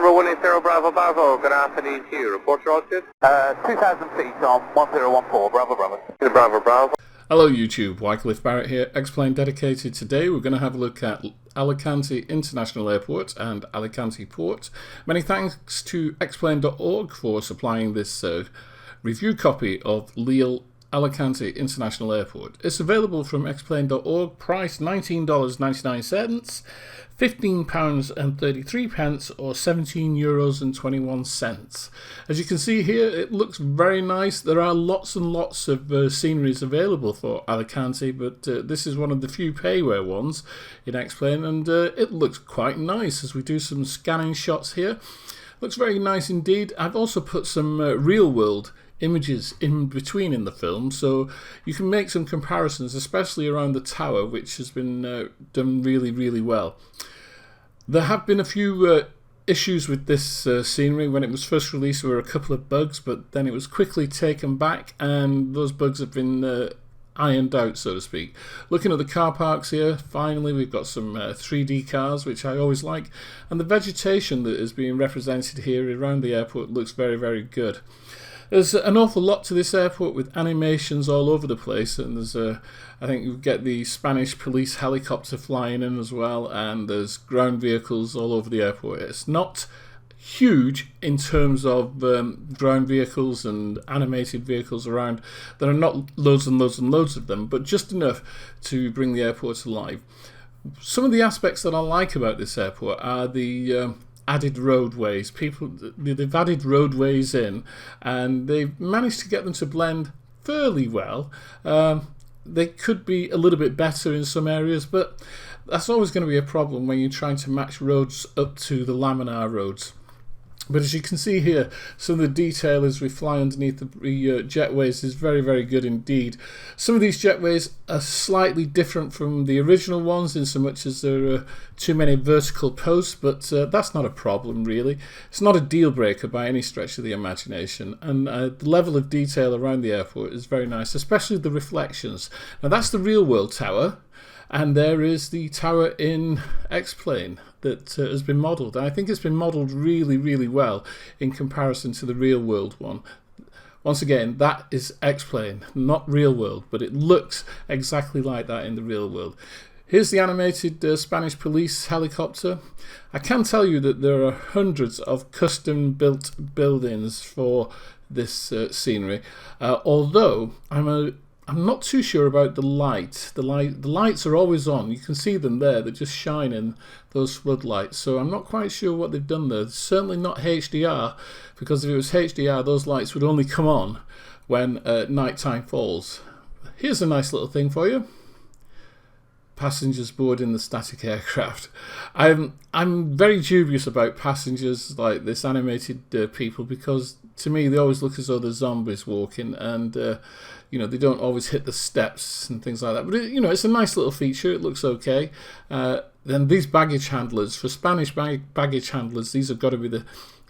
number 180 Bravo Bravo, good afternoon to you. Report your altitude. 2,000 feet on 1014, Bravo Bravo. Bravo Bravo. Hello YouTube, Wycliffe Barrett here, Xplane dedicated. Today we're going to have a look at Alicante International Airport and Alicante Port. Many thanks to Xplane.org for supplying this review copy of LEAL Alicante International Airport. It's available from Xplane.org, price $19.99, £15.33 or €17.21. As you can see here, it looks very nice. There are lots and lots of sceneries available for Alicante, but this is one of the few payware ones in Xplane, and it looks quite nice as we do some scanning shots here. Looks very nice indeed. I've also put some real world images in between in the film, so you can make some comparisons, especially around the tower, which has been done really well. There have been a few issues with this scenery. When it was first released, there were a couple of bugs, but then it was quickly taken back, and those bugs have been ironed out, so to speak. Looking at the car parks here, finally we've got some 3D cars, which I always like, and the vegetation that is being represented here around the airport looks very good. There's an awful lot to this airport with animations all over the place, and there's I think you get the Spanish police helicopter flying in as well, and there's ground vehicles all over the airport. It's not huge in terms of ground vehicles and animated vehicles around. There are not loads and loads of them, but just enough to bring the airport to life. Some of the aspects that I like about this airport are the added roadways. They've added roadways in, and they've managed to get them to blend fairly well. They could be a little bit better in some areas, but that's always going to be a problem when you're trying to match roads up to the laminar roads. But as you can see here, some of the detail as we fly underneath the jetways is very good indeed. Some of these jetways are slightly different from the original ones in so much as there are too many vertical posts, but that's not a problem really. It's not a deal breaker by any stretch of the imagination, and the level of detail around the airport is very nice, especially the reflections. Now that's the real world tower, and there is the tower in Xplane that has been modelled. I think it's been modelled really well in comparison to the real world one. Once again, that is Xplane, not real world, but it looks exactly like that in the real world. Here's the animated Spanish police helicopter. I can tell you that there are hundreds of custom built buildings for this scenery, although I'm not too sure about the light. The lights are always on. You can see them there. They're just shining, those floodlights. So I'm not quite sure what they've done there. It's certainly not HDR, because if it was HDR, those lights would only come on when nighttime falls. Here's a nice little thing for you. Passengers boarding the static aircraft. I'm very dubious about passengers like this animated people, because to me they always look as though they're zombies walking, and you know, they don't always hit the steps and things like that. But you know, it's a nice little feature. It looks okay. Then these baggage handlers, for Spanish baggage handlers, these have got to be the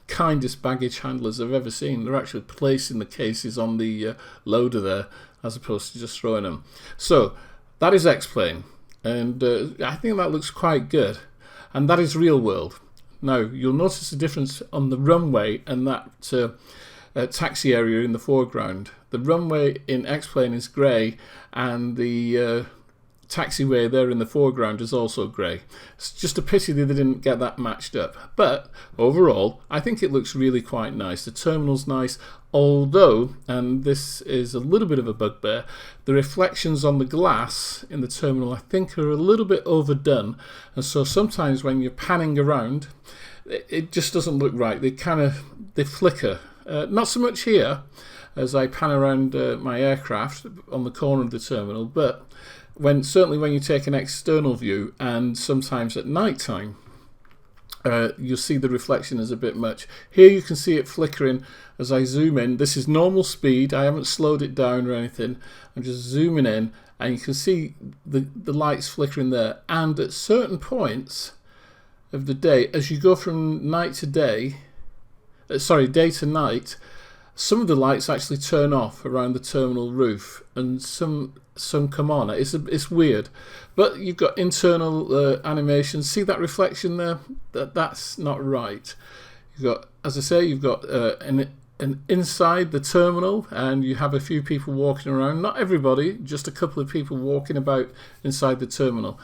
kindest baggage handlers I've ever seen. They're actually placing the cases on the loader there, as opposed to just throwing them. So that is Xplane, and I think that looks quite good, and that is real world. Now you'll notice a difference on the runway and that taxi area in the foreground. The runway in Xplane is grey, and the taxiway there in the foreground is also grey. It's just a pity that they didn't get that matched up, but overall I think it looks really quite nice. The terminal's nice, although, and this is a little bit of a bugbear, the reflections on the glass in the terminal I think are a little bit overdone, and so sometimes when you're panning around it just doesn't look right. They flicker. Not so much here as I pan around my aircraft on the corner of the terminal, but certainly when you take an external view, and sometimes at night time, you'll see the reflection is a bit much. Here you can see it flickering as I zoom in. This is normal speed. I haven't slowed it down or anything. I'm just zooming in, and you can see the lights flickering there. And at certain points of the day, as you go from night to day, day to night, some of the lights actually turn off around the terminal roof, and some come on. It's weird, but you've got internal animation. See that reflection there? That's not right. You've got, as I say, you've got an inside the terminal, and you have a few people walking around. Not everybody, just a couple of people walking about inside the terminal.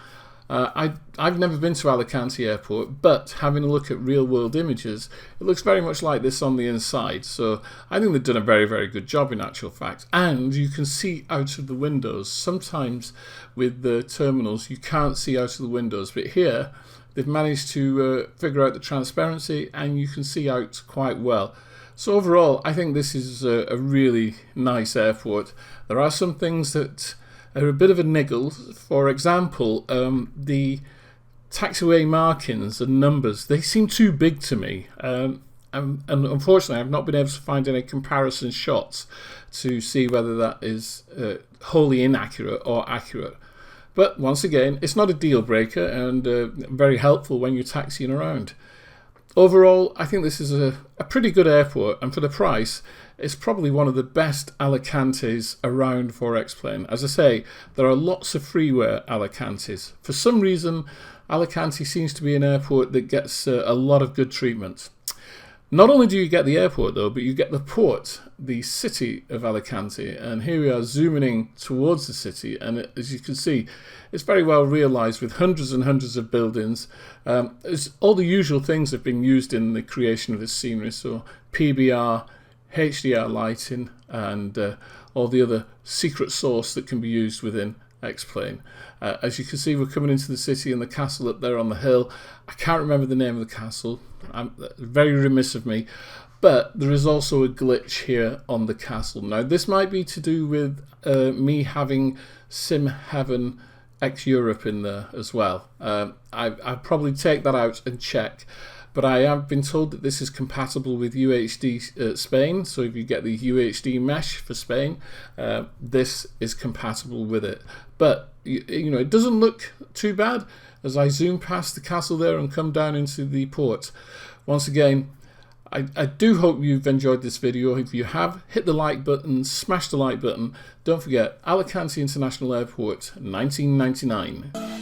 I've never been to Alicante Airport, but having a look at real-world images, it looks very much like this on the inside. So I think they've done a very, very good job in actual fact. And you can see out of the windows. Sometimes with the terminals, you can't see out of the windows, but here they've managed to figure out the transparency, and you can see out quite well. So overall, I think this is a really nice airport. There are some things that are a bit of a niggle. For example, the taxiway markings and numbers, they seem too big to me. And unfortunately, I've not been able to find any comparison shots to see whether that is wholly inaccurate or accurate. But once again, it's not a deal breaker, and very helpful when you're taxiing around. Overall, I think this is a pretty good airport, and for the price, it's probably one of the best Alicantes around for Xplane. As I say, there are lots of freeware Alicantes. For some reason, Alicante seems to be an airport that gets a lot of good treatment. Not only do you get the airport though, but you get the port, the city of Alicante, and here we are zooming in towards the city, and as you can see, it's very well realised with hundreds and hundreds of buildings. All the usual things have been used in the creation of this scenery, so PBR, HDR lighting, and all the other secret sauce that can be used within Xplane. As you can see, we're coming into the city and the castle up there on the hill. I can't remember the name of the castle. I'm very remiss of me. But there is also a glitch here on the castle. Now, this might be to do with me having Sim Heaven X Europe in there as well. I'll probably take that out and check. But I have been told that this is compatible with UHD Spain. So if you get the UHD mesh for Spain, this is compatible with it. But you know, it doesn't look too bad as I zoom past the castle there and come down into the port. Once again, I do hope you've enjoyed this video. If you have, hit the like button, smash the like button. Don't forget, Alicante International Airport, 1999.